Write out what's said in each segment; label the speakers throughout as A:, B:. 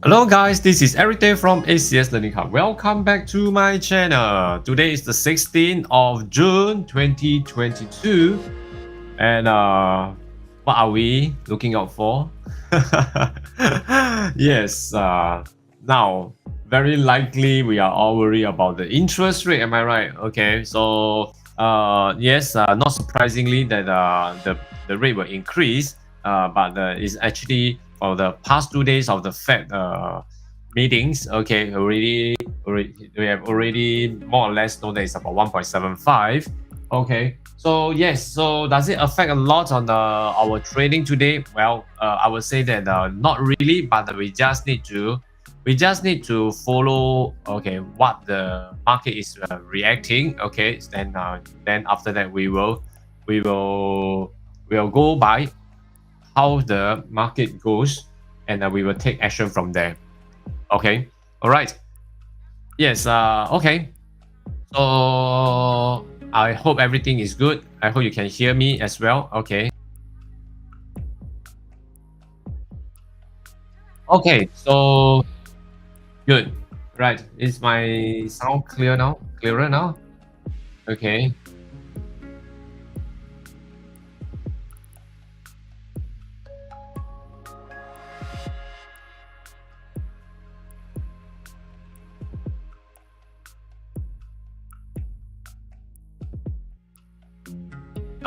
A: Hello guys, this is Eric Day from ACS Learning Hub. Welcome back to my channel. Today is the 16th of June 2022 and what are we looking out for? Yes, now very likely we are all worried about the interest rate, am I right? Okay, so yes, not surprisingly that the rate will increase, but it's actually for the past 2 days of the Fed meetings, okay, we have already more or less know that it's about 1.75. Okay, so yes, so does it affect a lot on our trading today? Well, I would say that not really, but we just need to follow, okay, what the market is reacting. Okay, then after that we will go by how the market goes, and we will take action from there. Okay, all right. Yes, okay. So I hope everything is good. I hope you can hear me as well. Okay. Okay, so good. Right. Is my sound clear now? Clearer now? Okay.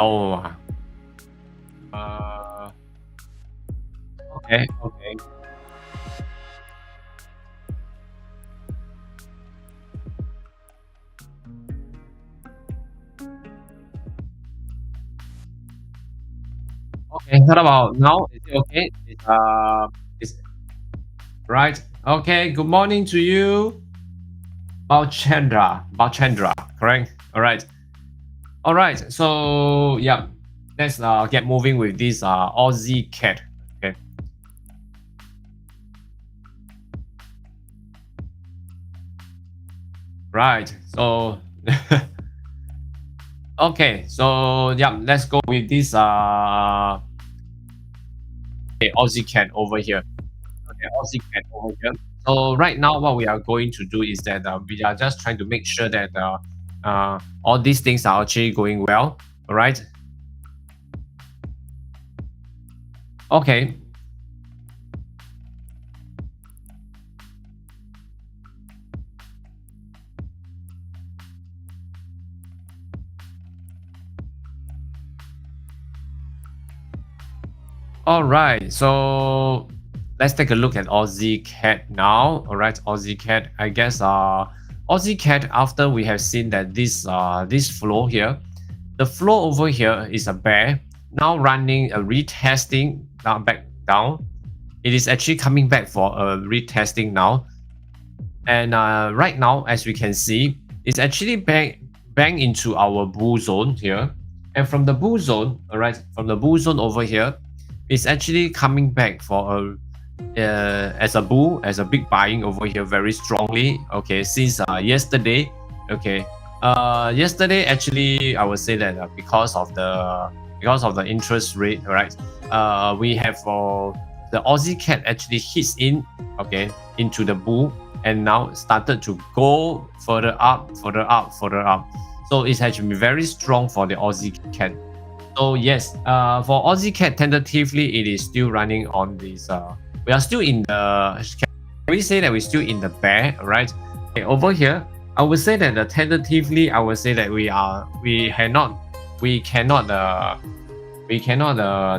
A: Oh. Okay. Okay. Okay. What about now? Is it okay? Is right. Okay. Good morning to you, Balchandra. Balchandra. Correct. All right. All right. So yeah, let's get moving with this Aussie cat. Okay. Right. So okay. So yeah, let's go with this okay, Aussie cat over here. Okay, Aussie cat over here. So right now, what we are going to do is that we are just trying to make sure that all these things are actually going well. All right. Okay. All right. So let's take a look at Aussie cat now. All right, Aussie cat. I guess Aussie cat, after we have seen that this flow here, the flow over here is a bear now running a retesting back down. It is actually coming back for a retesting now, and right now, as we can see, it's actually bang into our bull zone here, and from the bull zone, all right, from the bull zone over here, it's actually coming back for a as a bull, as a big buying over here very strongly. Okay, since yesterday. Okay, yesterday actually I would say that because of the interest rate, right? We have the Aussie cat actually hits in, okay, into the bull, and now started to go further up, further up, further up. So it's actually very strong for the Aussie cat. So yes, for Aussie cat, tentatively it is still running on this. We are still in the. Can we say that we're still in the bear, right? Okay, over here, I would say that tentatively, I would say that we cannot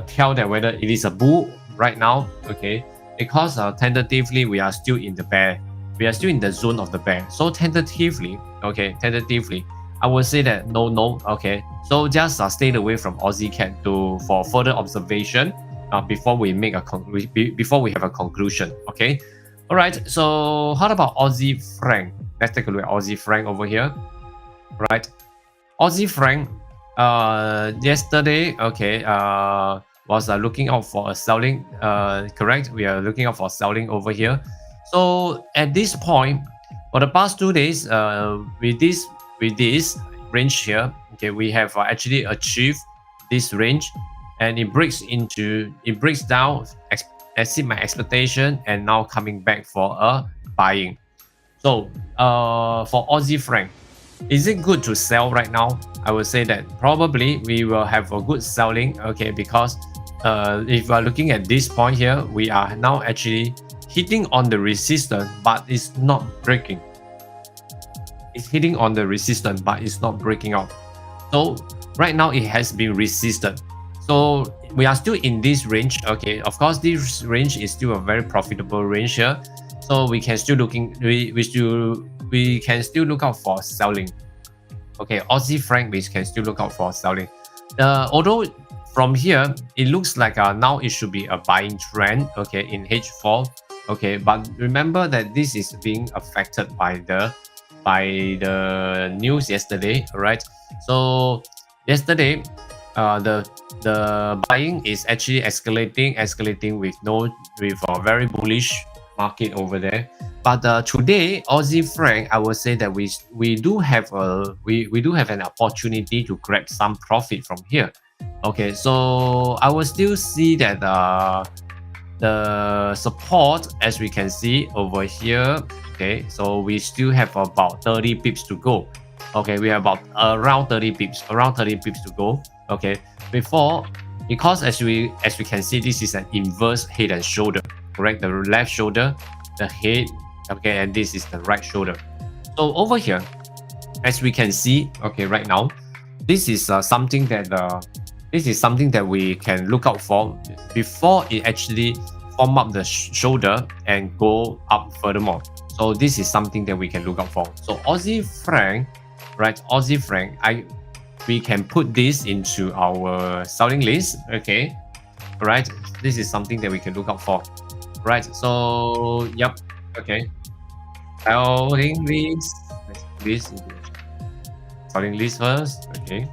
A: tell that whether it is a bull right now, okay? Because tentatively we are still in the bear. We are still in the zone of the bear. So tentatively, okay, I would say that no, okay. So just stay away from Aussie cat for further observation before we make before we have a conclusion, okay? All right. So how about Aussie franc? Let's take a look at Aussie franc over here, right? Aussie franc, yesterday, okay, was looking out for a selling, correct? We are looking out for selling over here. So at this point, for the past 2 days, with this range here, okay, we have actually achieved this range, and it breaks down, exceed my expectation, and now coming back for a buying. So for Aussie franc, is it good to sell right now? I would say that probably we will have a good selling, okay, because if we are looking at this point here, we are now actually hitting on the resistance, but it's not breaking. It's hitting on the resistance, but it's not breaking out. So right now it has been resisted. So we are still in this range, okay. Of course, this range is still a very profitable range here. So we can still we can still look out for selling. Okay, Aussie franc, we can still look out for selling. Although from here it looks like now it should be a buying trend, okay, in H4, okay. But remember that this is being affected by the news yesterday, right? So yesterday, the buying is actually escalating with a very bullish market over there. But today, Aussie franc, I would say that we do have an opportunity to grab some profit from here. Okay, so I will still see that the support, as we can see over here. Okay, so we still have about 30 pips to go. Okay, we have about around 30 pips to go. Okay, because as we can see, this is an inverse head and shoulder, correct? The left shoulder, the head, okay, and this is the right shoulder. So over here, as we can see, okay, right now, this is something that we can look out for before it actually form up the shoulder and go up furthermore. So this is something that we can look out for. So Aussie franc, right? Aussie franc, we can put this into our selling list, okay? Right? This is something that we can look out for, right? So yep, okay. Selling list. Let's put this into selling list first, okay.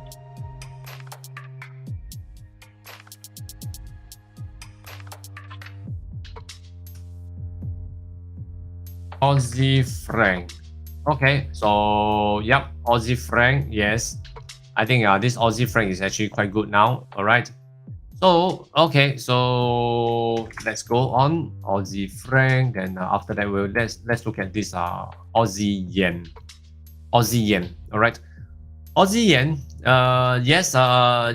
A: Aussie franc. Okay, so yep, Aussie franc, yes. I think this Aussie franc is actually quite good now. All right. So okay, so let's go on Aussie franc. Then after that, let's look at this Aussie yen. Aussie yen. All right. Aussie yen. Yes.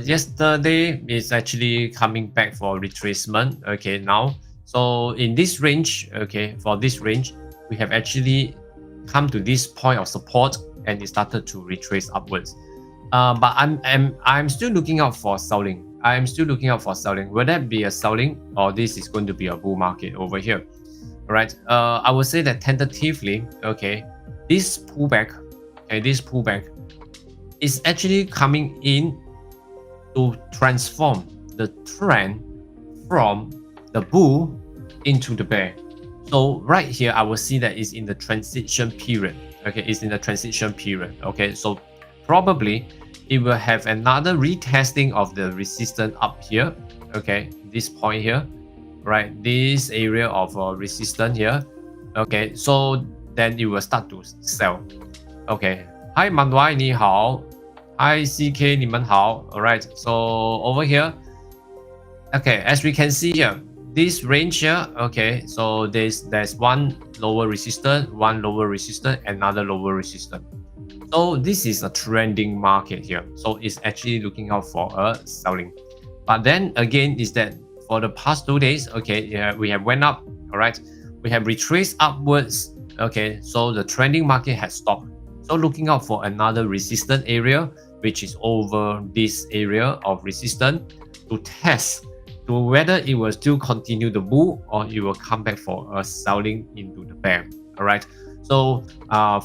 A: Yesterday is actually coming back for retracement. Okay, now. So in this range, okay, for this range, we have actually come to this point of support, and it started to retrace upwards. But I'm still looking out for selling. I'm still looking out for selling. Will that be a selling, or this is going to be a bull market over here? All right. I would say that tentatively, okay, this pullback is actually coming in to transform the trend from the bull into the bear. So right here, I will see that it's in the transition period. Okay, it's in the transition period. Okay, so probably it will have another retesting of the resistance up here. Okay, this point here. right? This area of resistance here. Okay, so then it will start to sell. Okay, hi Manwai 你好 hi CK 你们好 alright, so over here, okay, as we can see here, this range here, okay, so there's one lower resistance, one lower resistance, another lower resistance. So this is a trending market here, so it's actually looking out for a selling. But then again is that for the past 2 days, okay, yeah, we have went up, all right, we have retraced upwards, okay, so the trending market has stopped. So looking out for another resistance area, which is over this area of resistance, to test to whether it will still continue the bull or it will come back for a selling into the bear. All right, so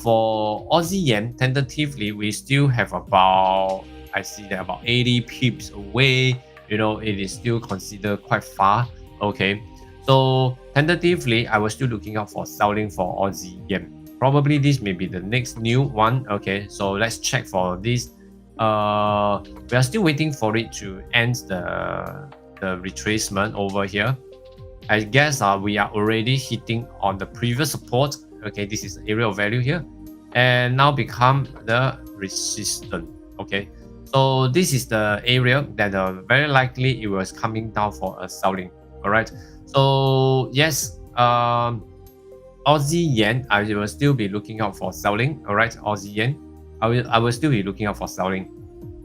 A: for Aussie yen, tentatively we still have about, I see that about 80 pips away. You know, it is still considered quite far. Okay, so tentatively I was still looking out for selling for Aussie yen. Probably this may be the next new one. Okay, so let's check for this. We are still waiting for it to end the retracement over here. I guess we are already hitting on the previous support. Okay, this is the area of value here, and now become the resistance. Okay, so this is the area that very likely it was coming down for a selling. All right, so yes, Aussie yen, I will still be looking out for selling. All right, Aussie yen, I will still be looking out for selling.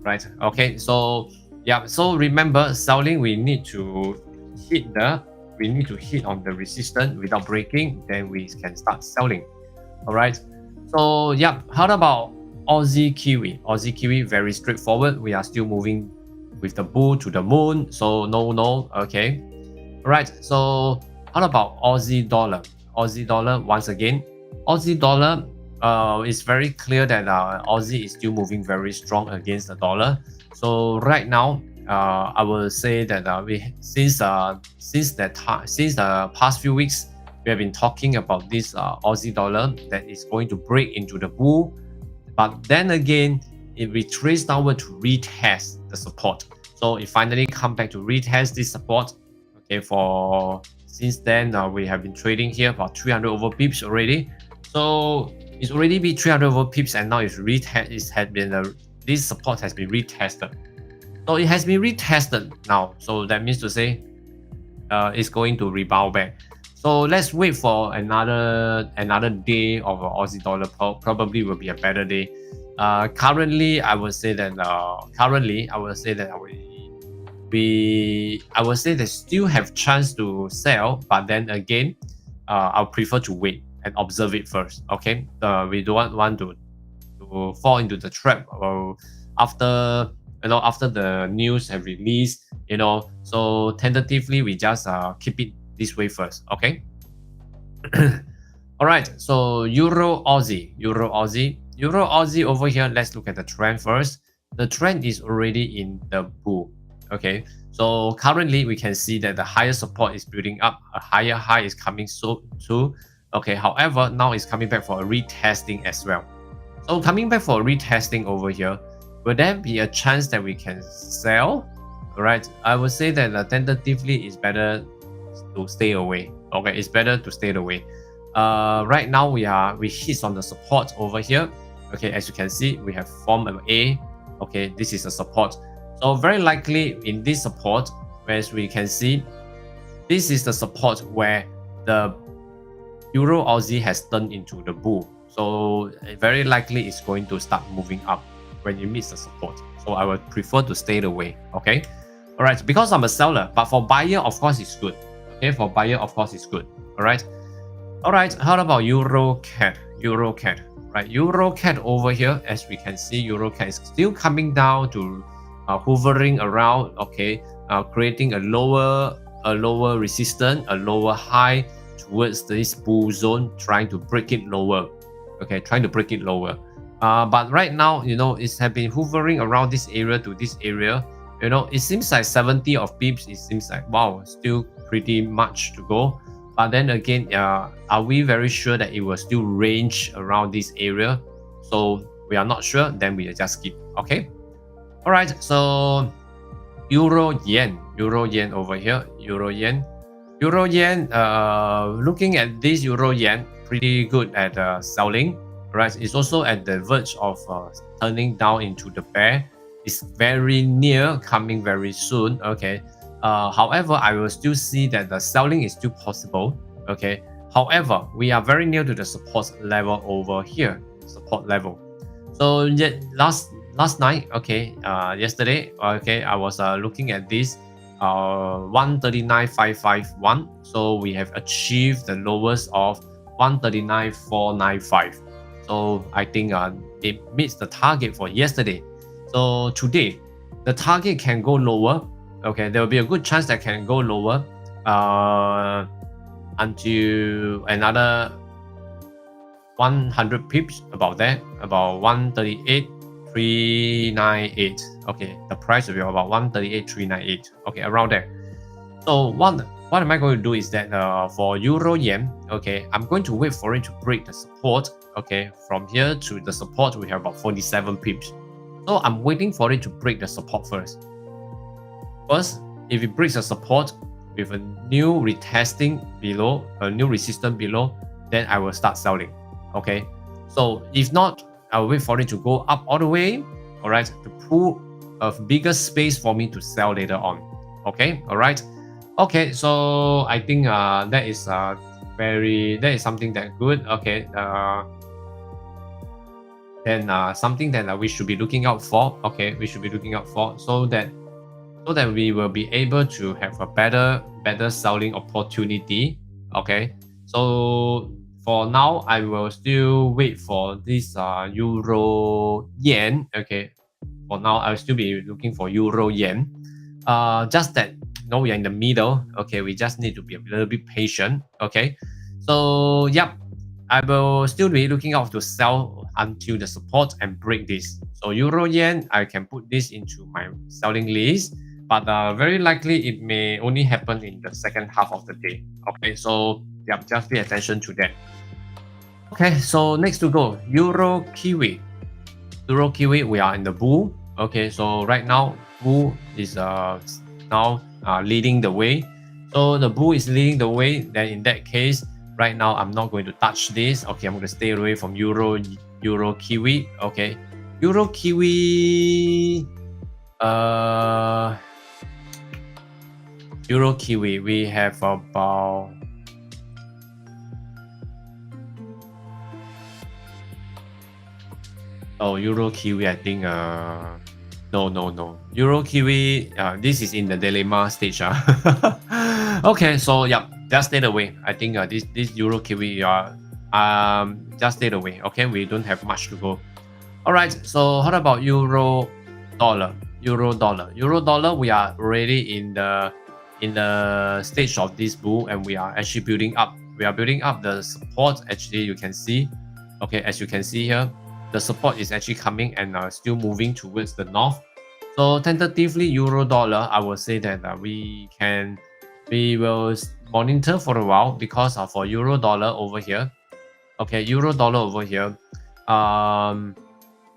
A: Right. Okay. So yeah. So remember, selling we need to hit on the resistance without breaking. Then we can start selling. All right. So yeah. How about Aussie Kiwi? Aussie Kiwi, very straightforward. We are still moving with the bull to the moon. So no. Okay. All right. So how about Aussie dollar? Aussie dollar, once again, Aussie dollar, it's very clear that Aussie is still moving very strong against the dollar. So right now, I will say that since the past few weeks, we have been talking about this Aussie dollar that is going to break into the bull, but then again, it retraced downward to retest the support. So it finally come back to retest this support. Okay, since then, we have been trading here about 300 over pips already. So it's already been 300 over pips, and now this support has been retested. So it has been retested now. So that means to say, it's going to rebound back. So let's wait for another day of Aussie dollar. Probably will be a better day. Currently, I would say that I would say they still have chance to sell, but then again, I'll prefer to wait and observe it first. Okay, we don't want to fall into the trap after the news have released. So tentatively we just keep it this way first. Okay. All right. So Euro Aussie over here. Let's look at the trend first. The trend is already in the bull. Okay, so currently we can see that the higher support is building up, a higher high is coming too. Okay, however, now it's coming back for a retesting as well. So coming back for a retesting over here, will there be a chance that we can sell? All right, I would say that tentatively it's better to stay away. Okay, it's better to stay away. Right now we hit on the support over here. Okay, as you can see, we have formed an A. Okay, this is a support. So very likely in this support, as we can see, this is the support where the Euro Aussie has turned into the bull. So very likely it's going to start moving up when it meets the support. So I would prefer to stay away. Okay. All right. Because I'm a seller, but for buyer, of course, it's good. Okay. For buyer, of course, it's good. All right. All right. How about EuroCAD? Right. EuroCAD over here, as we can see, EuroCAD is still coming down to hovering around, okay, creating a lower resistance, a lower high towards this bull zone, trying to break it lower. Okay, trying to break it lower. But right now, it has been hovering around this area to this area. It seems like 70 of pips. It seems like, wow, still pretty much to go. But then again, are we very sure that it will still range around this area? So we are not sure. Then we just skip. Okay. All right, so Euro yen over here. Euro Euro yen, looking at this Euro yen, pretty good at selling, right? It's also at the verge of turning down into the bear. It's very near, coming very soon. Okay. However, I will still see that the selling is still possible. Okay. However, we are very near to the support level over here. Support level. So yet last night, okay, yesterday, okay, I was looking at this 139.551. So we have achieved the lowest of 139.495. So I think it meets the target for yesterday. So today, the target can go lower. Okay, there will be a good chance that can go lower until another 100 pips, about that, about 138.398. Okay, the price will be about 138.398. Okay, around there. So what am I going to do is that for Euro yen, okay, I'm going to wait for it to break the support. Okay, from here to the support, we have about 47 pips. So I'm waiting for it to break the support first. First, if it breaks the support with a new retesting below, a new resistance below, then I will start selling. Okay, so if not, I'll wait for it to go up all the way, all right, to pull a bigger space for me to sell later on. Okay, all right. Okay, so I think that is something that good. Okay, then something that we should be looking out for. Okay, we should be looking out for so that we will be able to have a better selling opportunity. Okay, so for now, I will still wait for this Euro yen. Okay, for now, I'll still be looking for Euro yen. Just that, we are in the middle. Okay, we just need to be a little bit patient. Okay, so yep, I will still be looking out to sell until the support and break this. So Euro yen, I can put this into my selling list, but very likely it may only happen in the second half of the day. Okay, so yep, just pay attention to that. Okay, so next to go, Euro Kiwi. Euro Kiwi, we are in the bull. Okay, so right now, bull is now leading the way. So the bull is leading the way. Then in that case, right now I'm not going to touch this. Okay, I'm going to stay away from Euro Kiwi. Okay, Euro Kiwi. Euro Kiwi, we have about Euro Kiwi, I think no. Euro Kiwi, this is in the dilemma stage. Okay, so yeah, just stay away. I think this Euro Kiwi, just stay away. Okay, we don't have much to go. All right, so how about Euro dollar? Euro dollar, we are already in the stage of this bull, and we are actually building up. We are building up the support. Actually, you can see. Okay, as you can see here, the support is actually coming and still moving towards the north. So tentatively, Euro dollar, I will say that we will monitor for a while, because for Euro dollar over here, okay, Euro dollar over here,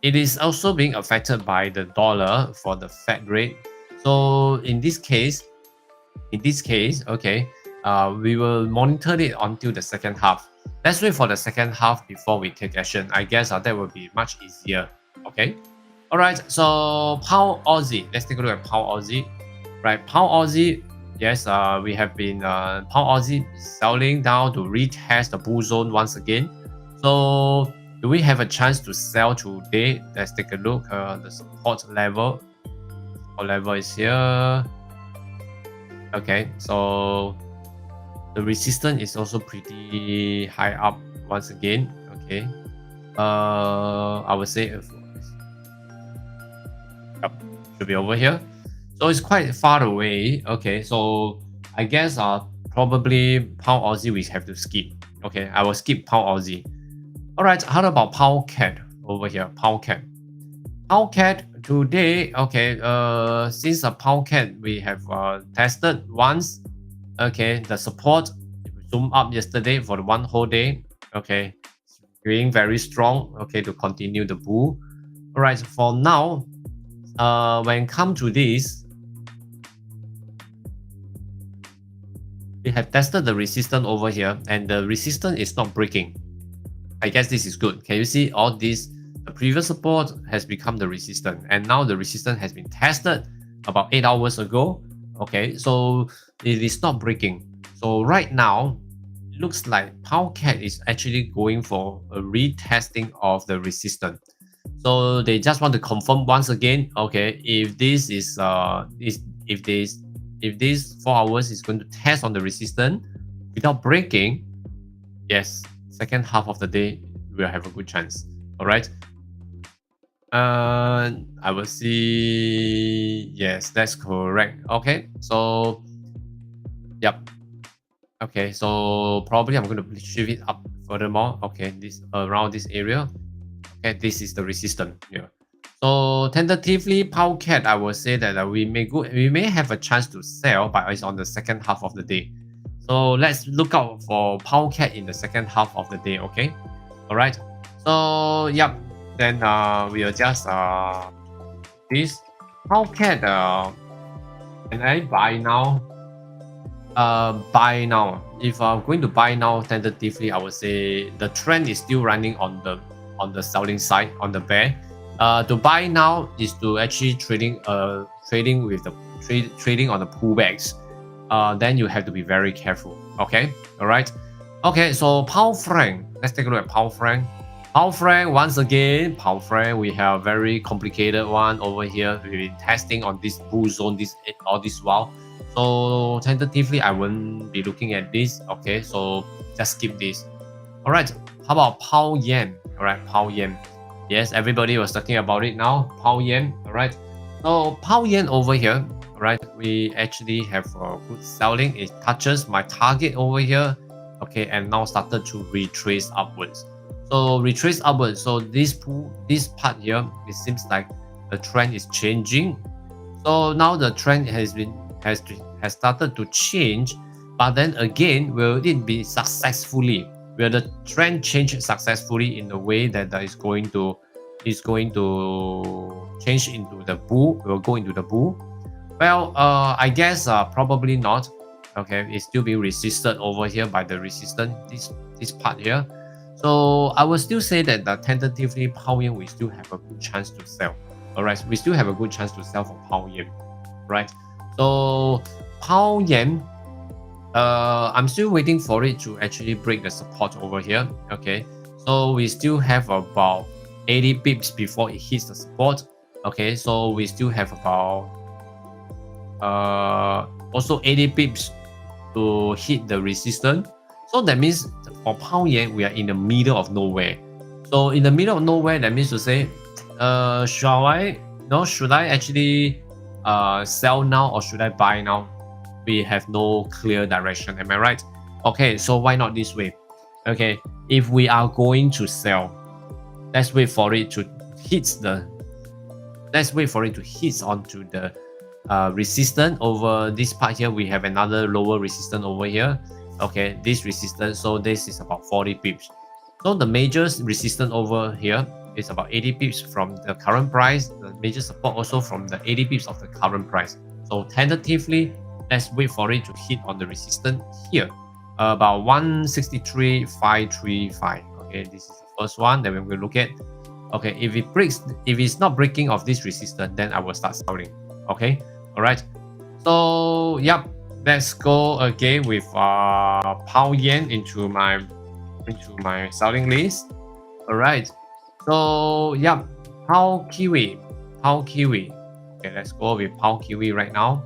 A: it is also being affected by the dollar for the Fed rate. So in this case, okay, we will monitor it until the second half. Let's wait for the second half before we take action. I guess that will be much easier. Okay. All right. So Pound Aussie. Let's take a look at Pound Aussie. Right. Pound Aussie. Yes. We have been Pound Aussie selling down to retest the bull zone once again. So do we have a chance to sell today? Let's take a look. The support level. Support level is here. Okay. So the resistance is also pretty high up once again. Okay. I would say should be over here. So it's quite far away. Okay. So I guess probably Pound Aussie we have to skip. Okay. I will skip Pound Aussie. All right. How about Pound CAD over here? Pound CAD. Pound CAD today. Okay. Since a Pound CAD we have tested once. Okay, the support zoomed up yesterday for the one whole day. Okay, being very strong. Okay, to continue the bull. All right, for now, when it comes to this, we have tested the resistance over here, and the resistance is not breaking. I guess this is good. Can you see all this? The previous support has become the resistance, and now the resistance has been tested about 8 hours ago. Okay, so it is not breaking. So right now, it looks like FOREX is actually going for a retesting of the resistance. So they just want to confirm once again. Okay, if this is if this 4 hours is going to test on the resistance without breaking, yes, second half of the day we'll have a good chance. All right. I will see. Yes, that's correct. Okay, so yep. Okay, so probably I'm going to shift it up furthermore. Okay, this around this area. Okay, this is the resistance here. So tentatively, FOREX, I will say that we may have a chance to sell, but it's on the second half of the day. So let's look out for FOREX in the second half of the day. Okay, all right. So yep. Then we'll just this FOREX. Can I buy now? Buy now. If I'm going to buy now, tentatively, I would say the trend is still running on the selling side, on the bear. To buy now is to actually trading with the trading on the pullbacks. Then you have to be very careful. Okay, all right. Okay, so FOREX. Let's take a look at FOREX. FOREX, once again, FOREX, we have very complicated one over here. We've been testing on this bull zone all this while. So tentatively, I won't be looking at this. Okay, so just skip this. All right, how about pound yen? All right, pound yen. Yes, everybody was talking about it now. Pound yen. All right. So pound yen over here. All right, we actually have a good selling. It touches my target over here. Okay, and now started to retrace upwards. So retrace upwards. So this part here, it seems like the trend is changing. So now the trend has started to change, but then again, will it be successfully? Will the trend change successfully in a way that is going to change into the bull? Will go into the bull? Well, I guess probably not. Okay, it's still being resisted over here by the resistance. This part here. So I will still say that tentatively pound yen, we still have a good chance to sell. All right, we still have a good chance to sell for pound yen, right? So pound yen, I'm still waiting for it to actually break the support over here. Okay, so we still have about 80 pips before it hits the support. Okay, so we still have about also 80 pips to hit the resistance. So that means for pound yen, we are in the middle of nowhere. So in the middle of nowhere, that means to say, should I actually sell now or should I buy now? We have no clear direction. Am I right? Okay, so why not this way? Okay, if we are going to sell, let's wait for it to hit onto the resistance over this part here. We have another lower resistance over here. Okay, this resistance, so this is about 40 pips. So the major resistance over here is about 80 pips from the current price. The major support also from the 80 pips of the current price. So tentatively, let's wait for it to hit on the resistance here, about 163.535. Okay, this is the first one that we're going to look at. Okay, if it's not breaking of this resistance, then I will start selling. Okay, all right. So yep. Let's go again with pound yen into my selling list. All right. So yeah, pound kiwi. Okay, let's go with pound kiwi right now.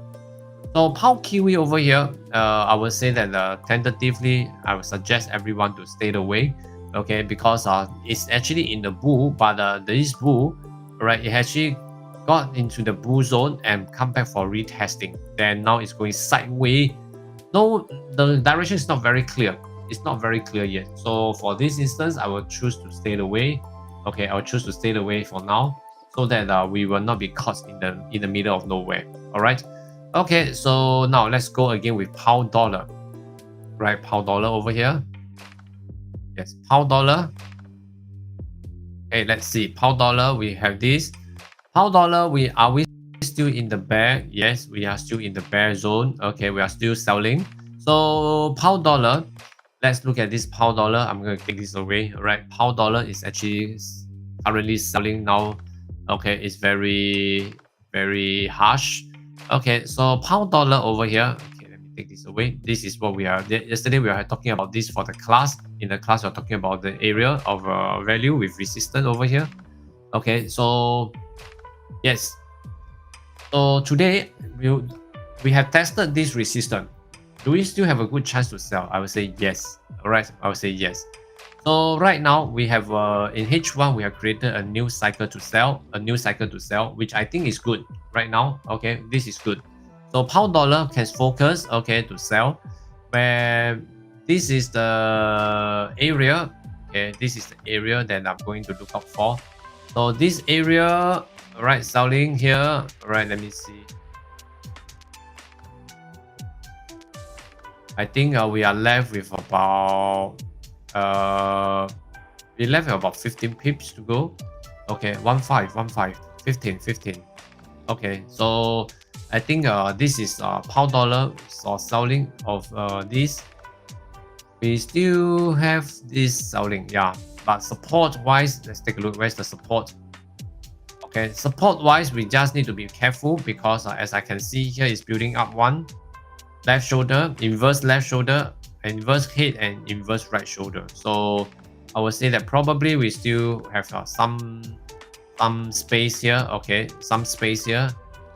A: So pound kiwi over here, I would say that tentatively, I would suggest everyone to stay away. Okay, because it's actually in the bull, but this bull, right? It actually got into the bull zone and come back for retesting. Then now it's going sideways. No, the direction is not very clear. It's not very clear yet. So for this instance, I will choose to stay away. Okay, I'll choose to stay away for now, so that we will not be caught in the middle of nowhere. All right. Okay, so now let's go again with pound dollar. Right, pound dollar over here. Yes, pound dollar. Okay, let's see. Pound dollar, we have this. Pound dollar, are we still in the bear? Yes, we are still in the bear zone. Okay, we are still selling. So pound dollar, let's look at this pound dollar. I'm going to take this away. All right, pound dollar is actually currently selling now. Okay, it's very harsh. Okay, so pound dollar over here. Okay, let me take this away. This is what we are. Yesterday we are talking about this for the class. In the class, we're talking about the area of value with resistance over here. Okay, so yes. So today we have tested this resistance. Do we still have a good chance to sell? I would say yes. All right, I would say yes. So right now we have in H1 we have created a new cycle to sell, which I think is good right now. Okay, this is good. So pound dollar can focus, okay, to sell. Where this is the area, okay, this is the area that I'm going to look out for. So this area, all right, selling here. All right, let me see. I think we are left with about 15 pips to go. Okay, 15. Okay, so I think this is pound dollar or selling of this. We still have this selling, yeah. But support wise, let's take a look. Where's the support? Okay, support wise, we just need to be careful because as I can see here, it's building up one left shoulder, inverse left shoulder, inverse head, and inverse right shoulder. So I would say that probably we still have some space here. Okay, some space here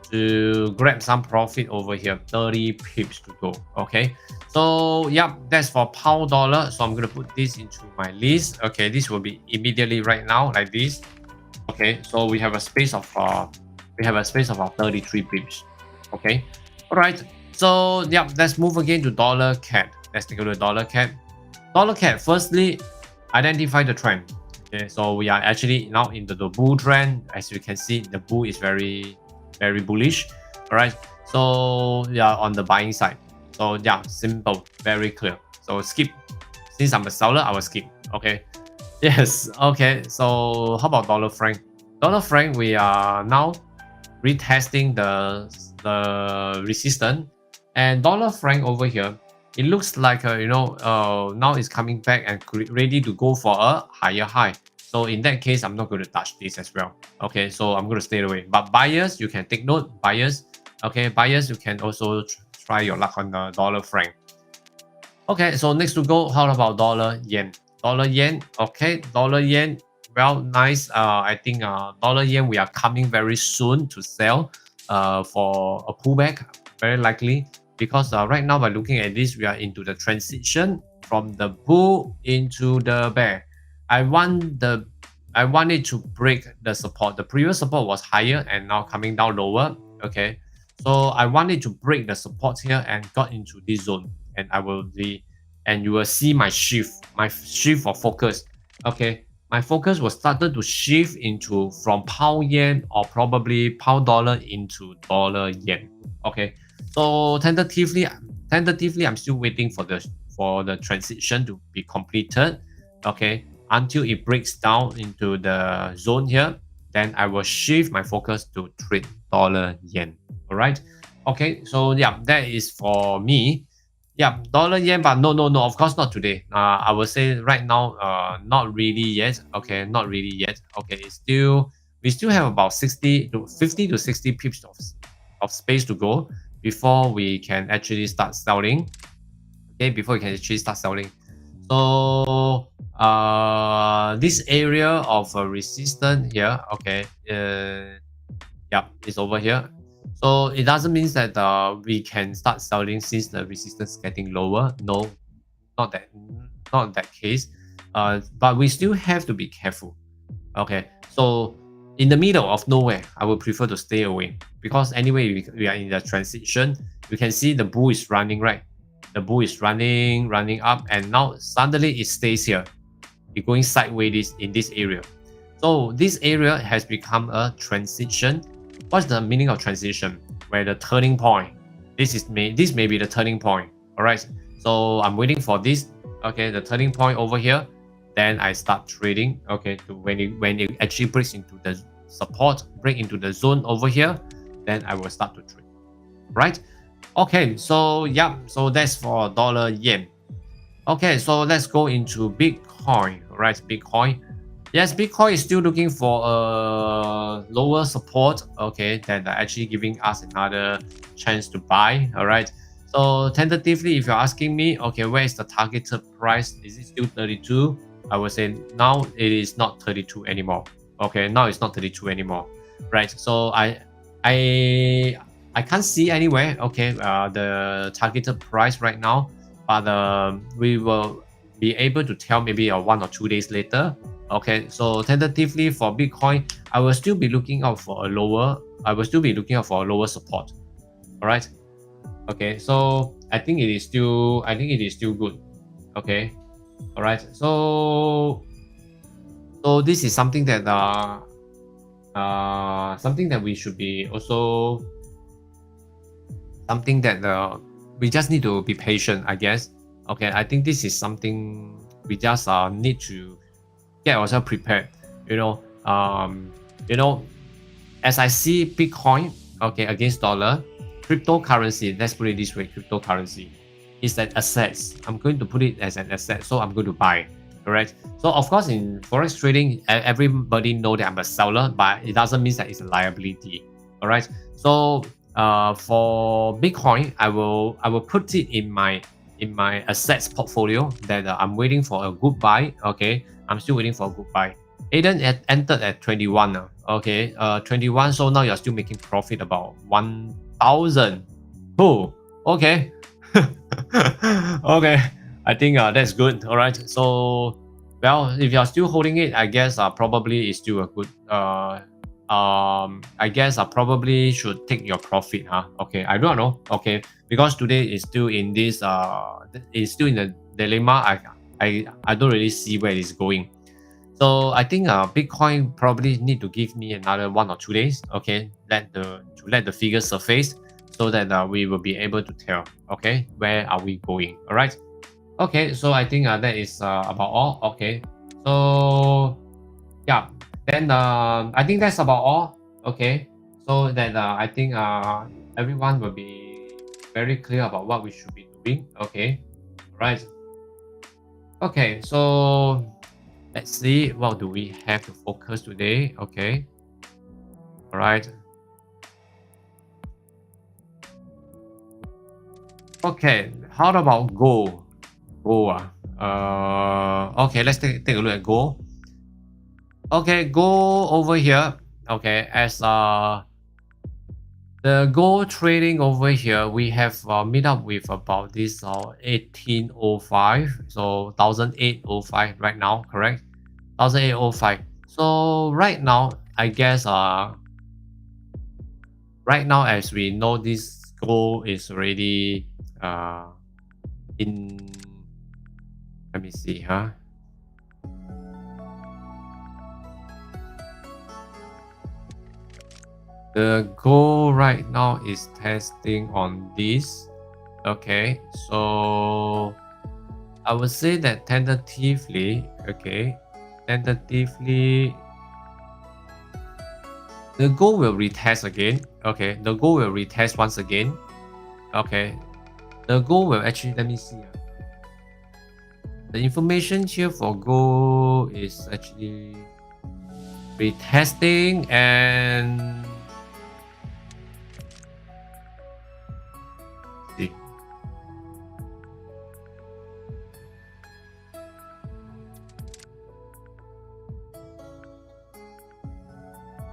A: to grab some profit over here. 30 pips to go. Okay, so yeah, that's for pound dollar. So I'm gonna put this into my list. Okay, this will be immediately right now like this. Okay, so we have a space of 33 pips. Okay, all right. So yeah, let's move again to dollar CAD. Let's take a look at dollar CAD. Dollar CAD, firstly, identify the trend. Okay, so we are actually now into the bull trend. As you can see, the bull is very bullish. All right, so yeah, on the buying side. So yeah, simple, very clear. So skip. Since I'm a seller, I will skip. Okay. Yes. Okay. So how about dollar franc? Dollar franc, we are now retesting the resistance. And dollar franc over here, it looks like now it's coming back and ready to go for a higher high. So in that case, I'm not going to touch this as well. Okay, so I'm going to stay away. But buyers, you can take note. Buyers, okay, buyers, you can also try your luck on the dollar franc. Okay, so next to go, how about dollar yen? Dollar yen, okay, dollar yen. Well, nice. I think dollar yen, we are coming very soon to sell for a pullback, very likely. Because right now by looking at this, we are into the transition from the bull into the bear. I want it to break the support. The previous support was higher and now coming down lower. Okay, so I want it to break the support here and got into this zone, and you will see my shift of focus. Okay, my focus was started to shift into from pound yen or probably pound dollar into dollar yen. Okay. So tentatively, I'm still waiting for the transition to be completed. Okay, until it breaks down into the zone here, then I will shift my focus to trade dollar yen. All right. Okay. So yeah, that is for me. Yeah, dollar yen, but no. Of course not today. I will say right now, not really yet. Okay, not really yet. Okay, we still have about 50 to 60 pips of space to go before we can actually start selling. Okay, before we can actually start selling. So this area of resistance here, okay, yeah, it's over here. So it doesn't mean that we can start selling since the resistance is getting lower. No, not that case. But we still have to be careful. Okay, so in the middle of nowhere, I would prefer to stay away because anyway we are in the transition. You can see the bull is running, right? The bull is running up, and now suddenly it stays here. It's going sideways in this area. So this area has become a transition. What's the meaning of transition? Where the turning point. This may be the turning point. All right. So I'm waiting for this. Okay, the turning point over here. Then I start trading. Okay, when it actually breaks into the support, break into the zone over here, then I will start to trade. Right. Okay, so yeah, so that's for dollar yen. Okay, so let's go into Bitcoin. Right, Bitcoin. Yes, Bitcoin is still looking for a lower support. Okay, that are actually giving us another chance to buy. All right. So tentatively, if you're asking me, okay, where is the targeted price? Is it still 32? I would say now it is not 32 anymore. Okay, now it's not 32 anymore. Right. So I I can't see anywhere. Okay, the targeted price right now, but we will be able to tell maybe 1 or 2 days later. Okay, so tentatively for Bitcoin, I will still be looking out for a lower. I will still be looking out for a lower support. All right. Okay, so I think it is still. I think it is still good. Okay. All right. So this is something that we should be also something that we just need to be patient, I guess. Okay, I think this is something we just need to get ourselves prepared. You know, um, you know, as I see Bitcoin, okay, against dollar, cryptocurrency. Let's put it this way: cryptocurrency is an asset. I'm going to put it as an asset, so I'm going to buy. Correct. So of course, in forex trading, everybody know that I'm a seller, but it doesn't mean that it's a liability. All right. So for Bitcoin, I will put it in my assets portfolio that I'm waiting for a good buy. Okay, I'm still waiting for a good buy. Aiden entered at 21 now. Okay, 21. So now you're still making profit about 1,000. Oh, okay. Okay, I think that's good. All right. So, well, if you're still holding it, I guess probably it's still a good. I guess I probably should take your profit, huh? Okay, I don't know. Okay, because today is still in this. It's still in the dilemma. I don't really see where it's going. So I think Bitcoin probably need to give me another 1 or 2 days. Okay, let the figures surface so that we will be able to tell. Okay, where are we going? All right. Okay, so I think that is about all. Okay, so yeah, then I think that's about all. Okay, so that I think everyone will be very clear about what we should be doing. Okay, all right. Okay, so let's see, what do we have to focus today? Okay. All right. Okay. How about gold? Gold. Okay, let's take a look at gold. Okay, gold over here. Okay, as the gold trading over here, we have meet up with about this 1805. So 1805 right now, correct? 1805. So right now, I guess right now, as we know, this gold is already in, let me see, huh? The gold right now is testing on this. Okay, so I would say that tentatively, okay, tentatively, the gold will retest again. Okay, the gold will retest once again. Okay, the gold will actually, let me see. The information here for gold is actually retesting and see.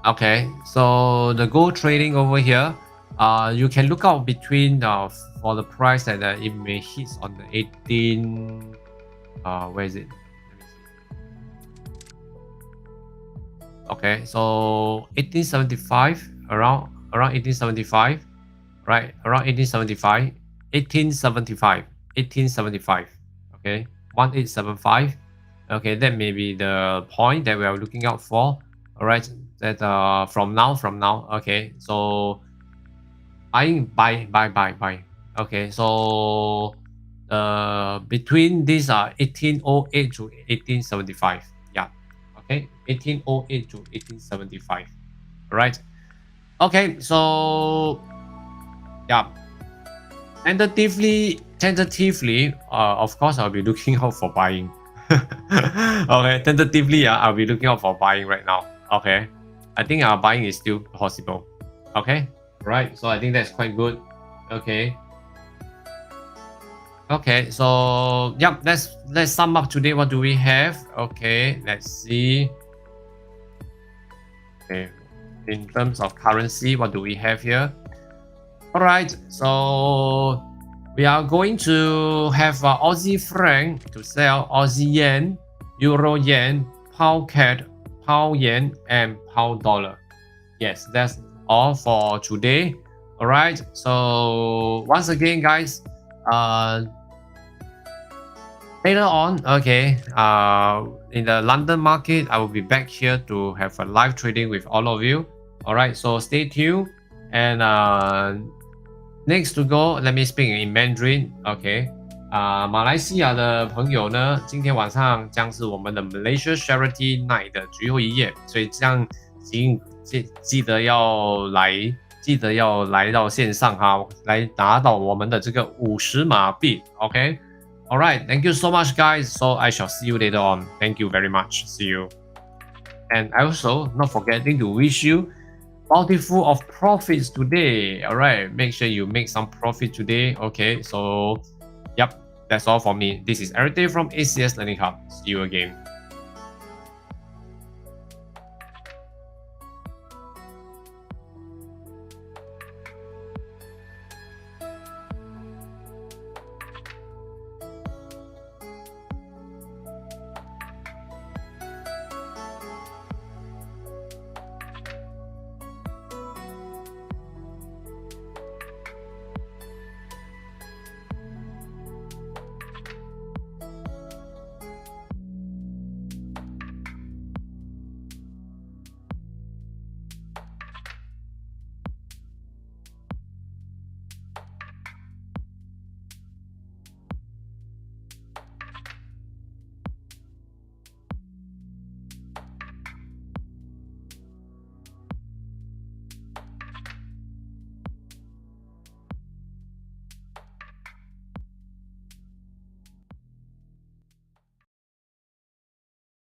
A: Okay, so the gold trading over here, you can look out between for the price that it may hit on the 18. Where is it? Let me see. Okay, so 1875, around 1875, right? Around 1875, 1875, 1875. Okay, 1875. Okay, that may be the point that we are looking out for. All right, that from now. Okay, so buy. Okay, so between these 1808 to 1875. Yeah. Okay, 1808 to 1875. All right. Okay, so yeah. Tentatively, of course, I'll be looking out for buying. Okay, tentatively, I'll be looking out for buying right now. Okay, I think buying is still possible. Okay, right. So I think that's quite good. Okay. Okay, so yep, let's sum up today. What do we have? Okay, let's see. Okay, in terms of currency, what do we have here? All right, so we are going to have Aussie franc to sell, Aussie yen, Euro yen, pound CAD, pound yen, and pound dollar. Yes, that's all for today. All right, so once again, guys, later on, okay, in the London market, I will be back here to have a live trading with all of you. All right, so stay tuned. And next to go, let me speak in Mandarin. Okay, 马来西亚的朋友呢，今天晚上将是我们的 Malaysia Charity Night 的最后一夜，所以这样记得要来到线上哈，来拿到我们的这个50马币。OK。All right, thank you so much, guys. So I shall see you later on. Thank you very much. See you. And also, not forgetting to wish you bountiful of profits today. All right, make sure you make some profit today. Okay, so yep, that's all for me. This is Eric from ACS Learning Hub. See you again.